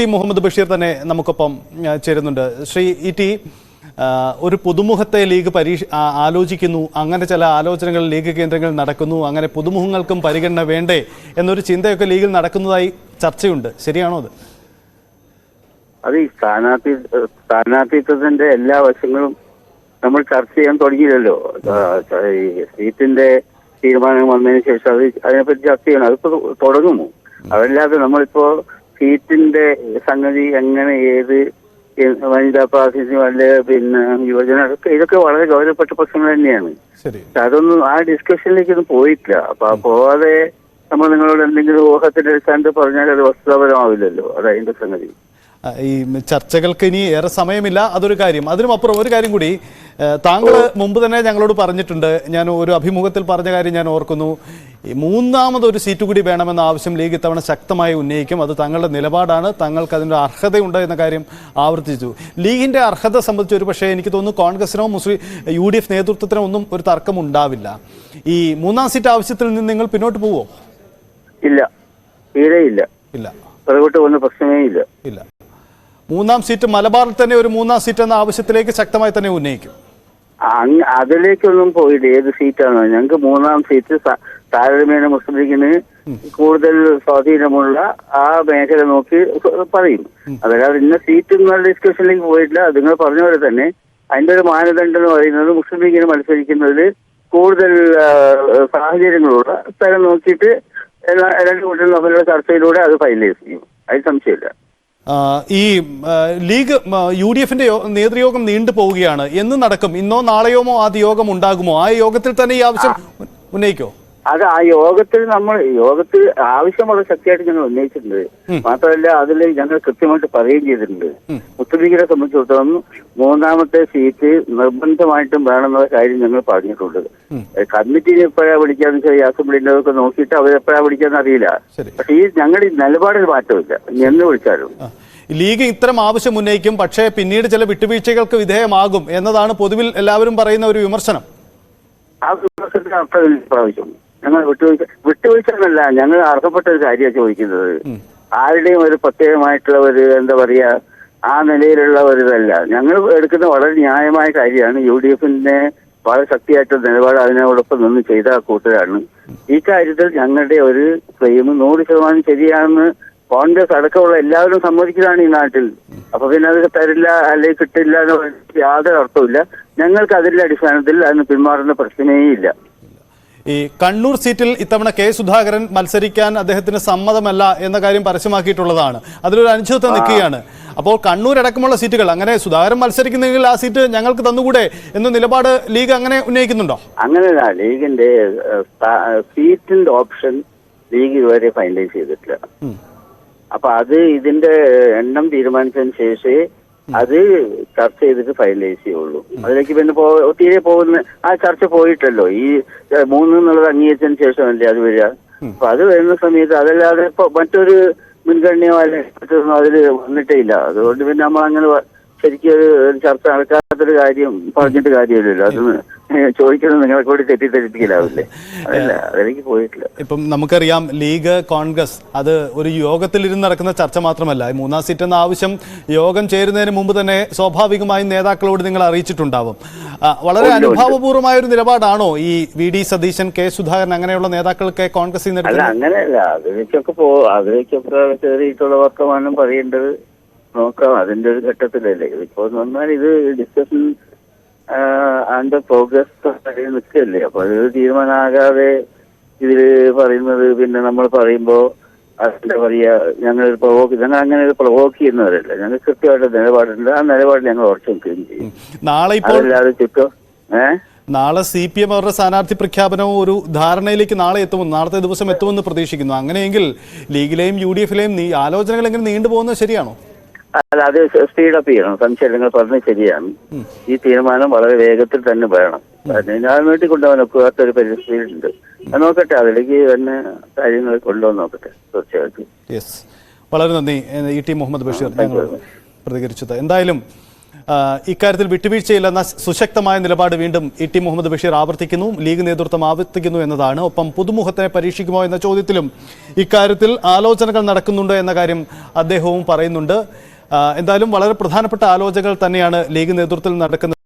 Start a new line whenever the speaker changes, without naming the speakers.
T Muhammad Basheer തന്നെ നമുക്കൊപ്പം ചേരുന്നുണ്ട്. ശ്രീ ഇ ടി, ഒരു പുതുമുഖത്തെ ലീഗ് ആലോചിക്കുന്നു, അങ്ങനെ ചില ആലോചനകൾ ലീഗ് കേന്ദ്രങ്ങളിൽ നടക്കുന്നു, അങ്ങനെ പുതുമുഖങ്ങൾക്കും പരിഗണന വേണ്ടേ എന്നൊരു ചിന്തയൊക്കെ ലീഗിൽ നടക്കുന്നതായി ചർച്ചയുണ്ട്. ശരിയാണോ അത്?
അത് ഈ സ്ഥാനാർത്ഥിത്വത്തിന്റെ എല്ലാ വശങ്ങളും നമ്മൾ ചർച്ച ചെയ്യാൻ തുടങ്ങിയില്ലല്ലോ. ഈ സീറ്റിന്റെ തീരുമാനം വന്നതിന് ശേഷം അതിനെപ്പറ്റി ചർച്ച ചെയ്യണം. അതിപ്പോ തുടങ്ങുമോ? അതല്ലാതെ നമ്മളിപ്പോ സീറ്റിന്റെ സംഗതി എങ്ങനെ, ഏത് വനിതാ പ്രാതിനിധ്യം അല്ലെ, പിന്നെ യുവജന, ഇതൊക്കെ വളരെ ഗൗരവപ്പെട്ട പ്രശ്നങ്ങൾ തന്നെയാണ്. അതൊന്നും ആ ഡിസ്കഷനിലേക്കൊന്നും പോയിട്ടില്ല. അപ്പൊ പോവാതെ നമ്മൾ നിങ്ങളോട് എന്തെങ്കിലും ഊഹത്തിന്റെ അടിസ്ഥാനത്തിൽ പറഞ്ഞാൽ അത് വസ്തുതാപരമാവില്ലല്ലോ. അതതിന്റെ സംഗതി.
ഈ ചർച്ചകൾക്ക് ഇനി ഏറെ സമയമില്ല, അതൊരു കാര്യം. അതിനുമപ്പുറം ഒരു കാര്യം കൂടി താങ്കൾ മുമ്പ് തന്നെ ഞങ്ങളോട് പറഞ്ഞിട്ടുണ്ട്. ഞാൻ ഒരു അഭിമുഖത്തിൽ പറഞ്ഞ കാര്യം ഞാൻ ഓർക്കുന്നു. മൂന്നാമതൊരു സീറ്റ് കൂടി വേണമെന്ന ആവശ്യം ലീഗ് ഇത്തവണ ശക്തമായി ഉന്നയിക്കും. അത് തങ്ങളുടെ നിലപാടാണ്, തങ്ങൾക്ക് അതിൻ്റെ അർഹതയുണ്ട് എന്ന കാര്യം ആവർത്തിച്ചു. ലീഗിൻ്റെ അർഹത സംബന്ധിച്ച് ഒരു പക്ഷേ എനിക്ക് തോന്നുന്നു കോൺഗ്രസിനോ UDF നേതൃത്വത്തിനോ ഒന്നും ഒരു തർക്കമുണ്ടാവില്ല. ഈ മൂന്നാം സീറ്റ് ആവശ്യത്തിൽ നിന്ന് നിങ്ങൾ പിന്നോട്ട് പോവോ?
ഇല്ല, തീരെ ഇല്ല.
ഇല്ല,
പുറകോട്ട് പോകുന്ന പ്രശ്നമേ ഇല്ല.
ഇല്ല. മൂന്നാം സീറ്റ് മലബാറിൽ തന്നെ ഒരു മൂന്നാം സീറ്റ് എന്ന ആവശ്യത്തിലേക്ക് ശക്തമായി തന്നെ ഉന്നയിക്കും.
അതിലേക്കൊന്നും പോയില്ല. ഏത് സീറ്റാണോ? ഞങ്ങൾക്ക് മൂന്നാം സീറ്റ് താരതമ്യേന മുസ്ലിം ലീഗിന് കൂടുതൽ സ്വാധീനമുള്ള ആ മേഖല നോക്കി പറയും. അതല്ലാതെ ഇന്ന സീറ്റ് എന്നുള്ള ഡിസ്കഷനിലേക്ക് പോയിട്ടില്ല. അത് നിങ്ങൾ പറഞ്ഞ പോലെ തന്നെ അതിന്റെ ഒരു മാനദണ്ഡം എന്ന് പറയുന്നത് മുസ്ലിം ലീഗിന് മത്സരിക്കുന്നതിൽ കൂടുതൽ സാഹചര്യങ്ങളുള്ള സ്ഥലം നോക്കിയിട്ട് രണ്ട് കൂട്ടരും തമ്മിലുള്ള ചർച്ചയിലൂടെ അത് ഫൈനലൈസ് ചെയ്യും. അതിൽ സംശയമില്ല.
ഈ ലീഗ് UDFന്റെ നേതൃയോഗം നീണ്ടു പോവുകയാണ്. എന്ന് നടക്കും? ഇന്നോ നാളെയോമോ ആദ്യ യോഗം ഉണ്ടാകുമോ? ആ യോഗത്തിൽ തന്നെ ഈ ആവശ്യം ഉന്നയിക്കോ?
അത് ആ യോഗത്തിൽ ആവശ്യമുള്ള ശക്തിയായിട്ട് ഞങ്ങൾ ഉന്നയിച്ചിട്ടുണ്ട്. മാത്രമല്ല അതിൽ ഞങ്ങൾ കൃത്യമായിട്ട് പറയുകയും ചെയ്തിട്ടുണ്ട്. മുസ്ലിം ലീഗിനെ സംബന്ധിച്ചിടത്തോളം മൂന്നാമത്തെ സീറ്റ് നിർബന്ധമായിട്ടും വേണമെന്നുള്ള കാര്യം ഞങ്ങൾ പറഞ്ഞിട്ടുണ്ട്. കമ്മിറ്റി എപ്പോഴാ വിളിക്കാന്ന് വെച്ചാൽ അസംബ്ലിന്റെ ഒക്കെ നോക്കിയിട്ട് അവരെപ്പോഴാ വിളിക്കാന്ന് അറിയില്ല. പക്ഷെ ഈ ഞങ്ങളുടെ നിലപാടിൽ മാറ്റമില്ല. എന്ന് വിളിച്ചാലും
ലീഗ് ഇത്തരം ആവശ്യം ഉന്നയിക്കും, പക്ഷേ പിന്നീട് ചില വിട്ടുവീഴ്ചകൾക്ക് വിധേയമാകും എന്നതാണ് പൊതുവിൽ എല്ലാവരും പറയുന്ന ഒരു വിമർശനം.
ആ വിമർശനത്തിന് അർത്ഥമില്ല. പ്രാവശ്യം ഞങ്ങൾ വിട്ടുവീഴ്ച എന്നല്ല, ഞങ്ങൾ അർഹപ്പെട്ട ഒരു കാര്യമാണ് ചോദിക്കുന്നത്. ആരുടെയും ഒരു പ്രത്യേകമായിട്ടുള്ള ഒരു എന്താ പറയാ ആ നിലയിലുള്ള ഒരു ഇതല്ല. ഞങ്ങൾ എടുക്കുന്ന വളരെ ന്യായമായ കാര്യമാണ്. UDFന്റെ വളരെ ശക്തിയായിട്ടുള്ള നിലപാട് അതിനോടൊപ്പം നിന്ന് ചെയ്ത കൂട്ടരാണ്. ഈ കാര്യത്തിൽ ഞങ്ങളുടെ ഒരു ക്ലെയിം 100% ശരിയാണെന്ന് കോൺഗ്രസ് അടക്കമുള്ള എല്ലാവരും സമ്മതിക്കുന്നതാണ് ഈ നാട്ടിൽ. അപ്പൊ പിന്നെ അത് തരില്ല അല്ലെങ്കിൽ കിട്ടില്ല എന്ന് യാതൊരു അർത്ഥമില്ല. ഞങ്ങൾക്ക് അതിന്റെ അടിസ്ഥാനത്തിൽ അതിന് പിന്മാറുന്ന പ്രശ്നമേ ഇല്ല.
ഈ കണ്ണൂർ സീറ്റിൽ ഇത്തവണ K. സുധാകരൻ മത്സരിക്കാൻ അദ്ദേഹത്തിന് സമ്മതമല്ല എന്ന കാര്യം പരസ്യമാക്കിയിട്ടുള്ളതാണ്. അതിലൊരു അനിശ്ചിതത്വം നിൽക്കുകയാണ്. അപ്പോൾ കണ്ണൂർ അടക്കമുള്ള സീറ്റുകൾ അങ്ങനെ സുധാകരൻ മത്സരിക്കുന്നെങ്കിൽ ആ സീറ്റ് ഞങ്ങൾക്ക് തന്നുകൂടെ എന്ന നിലപാട് ലീഗ് അങ്ങനെ ഉന്നയിക്കുന്നുണ്ടോ?
അങ്ങനെയല്ല. ലീഗിന്റെ സീറ്റിന്റെ ഓപ്ഷൻ ലീഗ് ഇതുവരെ ഫൈനലൈസ് ചെയ്തിട്ടില്ല. അപ്പൊ അത് ഇതിന്റെ എണ്ണം തീരുമാനിച്ചതിന് ശേഷമേ അത് ചർച്ച ചെയ്തിട്ട് ഫൈനലൈസ് ചെയ്യുള്ളൂ. അതിലേക്ക് പിന്നെ തീരെ പോകുന്ന ആ ചർച്ച പോയിട്ടല്ലോ. ഈ 3 എന്നുള്ളത് അംഗീകരിച്ചതിന് ശേഷമല്ലേ അത് വരിക. അപ്പൊ അത് വരുന്ന സമയത്ത് അതല്ലാതെ ഇപ്പൊ മറ്റൊരു മുൻഗണനയോ അല്ലെങ്കിൽ അതിൽ വന്നിട്ടേ ഇല്ല. അതുകൊണ്ട് പിന്നെ നമ്മൾ അങ്ങനെ ശരിക്കും ഒരു ചർച്ച നടക്കാത്തൊരു കാര്യം പറഞ്ഞിട്ട് കാര്യമില്ലല്ലോ. അതൊന്ന് ചോദിക്കുന്നത് നിങ്ങളെ കൂടി തെറ്റിദ്ധരിപ്പിക്കലാവില്ലേ? അതല്ല, അതിലേക്ക് പോയിട്ടില്ല.
ഇപ്പം നമുക്കറിയാം ലീഗ് കോൺഗ്രസ് അത് ഒരു യോഗത്തിലിരുന്ന് നടക്കുന്ന ചർച്ച മാത്രമല്ല. മൂന്നാം സീറ്റ് എന്ന ആവശ്യം യോഗം ചേരുന്നതിന് മുമ്പ് തന്നെ സ്വാഭാവികമായും നേതാക്കളോട് നിങ്ങൾ അറിയിച്ചിട്ടുണ്ടാവും. വളരെ അനുഭാവപൂർവമായ ഒരു നിലപാടാണോ ഈ VD സതീശൻ, K. സുധാകരൻ അങ്ങനെയുള്ള നേതാക്കൾക്ക് കോൺഗ്രസിൽ നിന്ന്?
അല്ല, അങ്ങനെയല്ല. അതിലേക്കൊക്കെ കയറിയിട്ടുള്ള വർത്തമാനം പറയേണ്ടത് നോക്കാം. അതിന്റെ ഒരു ഘട്ടത്തിലല്ലേ ഇപ്പൊ വന്നാൽ ഇത് ഡിസ്കഷൻ അതിന്റെ പ്രോഗ്രസ് നിൽക്കല്ലേ. അപ്പൊ അത് തീരുമാനമാകാതെ ഇതില് പറയുന്നത് പിന്നെ നമ്മൾ പറയുമ്പോ എന്താ പറയാ, ഞങ്ങൾ അങ്ങനെ പ്രൊവോക്ക് ചെയ്യുന്നവരല്ല. ഞങ്ങൾ കൃത്യമായിട്ട് നിലപാടുണ്ട്. ആ നിലപാടിൽ ഞങ്ങൾ ഉറച്ചു നിൽക്കുകയും ചെയ്യും. അതല്ലാതെ ചുറ്റും
നാളെ CPM അവരുടെ സ്ഥാനാർത്ഥി പ്രഖ്യാപനവും ഒരു ധാരണയിലേക്ക് നാളത്തെ ദിവസം എത്തുമെന്ന് പ്രതീക്ഷിക്കുന്നു. അങ്ങനെയെങ്കിൽ ലീഗിലെയും UDFിലെയും ആലോചനകൾ എങ്ങനെ നീണ്ടുപോകുന്നത് ശരിയാണോ?
അല്ല, അത് സ്പീഡപ്പ് ചെയ്യണം. സംശയം നിങ്ങൾ പറഞ്ഞത് ശരിയാണ്. ഈ തീരുമാനം വളരെ വേഗത്തിൽ തന്നെ വേണം. ഞാൻ നീട്ടിക്കൊണ്ടുപോകാൻ ഒക്കാത്തൊരു പരിസ്ഥിതിയുണ്ട്. നോക്കട്ടെ, അതിലേക്ക് തന്നെ കാര്യങ്ങൾ കൊണ്ടുപോകാൻ നോക്കട്ടെ. തീർച്ചയായിട്ടും.
വളരെ നന്ദി ഇ ടി മുഹമ്മദ് ബഷീർ ഞങ്ങൾ പ്രതികരിച്ചത്. എന്തായാലും ഇക്കാര്യത്തിൽ വിട്ടുവീഴ്ചയില്ലെന്ന സുശക്തമായ നിലപാട് വീണ്ടും ഇ.ടി. മുഹമ്മദ് ബഷീർ ആവർത്തിക്കുന്നു, ലീഗ് നേതൃത്വം ആവർത്തിക്കുന്നു എന്നതാണ്. ഒപ്പം പുതുമുഖത്തിനെ പരീക്ഷിക്കുമോ എന്ന ചോദ്യത്തിലും ഇക്കാര്യത്തിൽ ആലോചനകൾ നടക്കുന്നുണ്ട് എന്ന കാര്യം അദ്ദേഹവും പറയുന്നുണ്ട്. എന്തായാലും വളരെ പ്രധാനപ്പെട്ട ആലോചനകൾ തന്നെയാണ് ലീഗ് നേതൃത്വത്തിൽ നടക്കുന്നത്.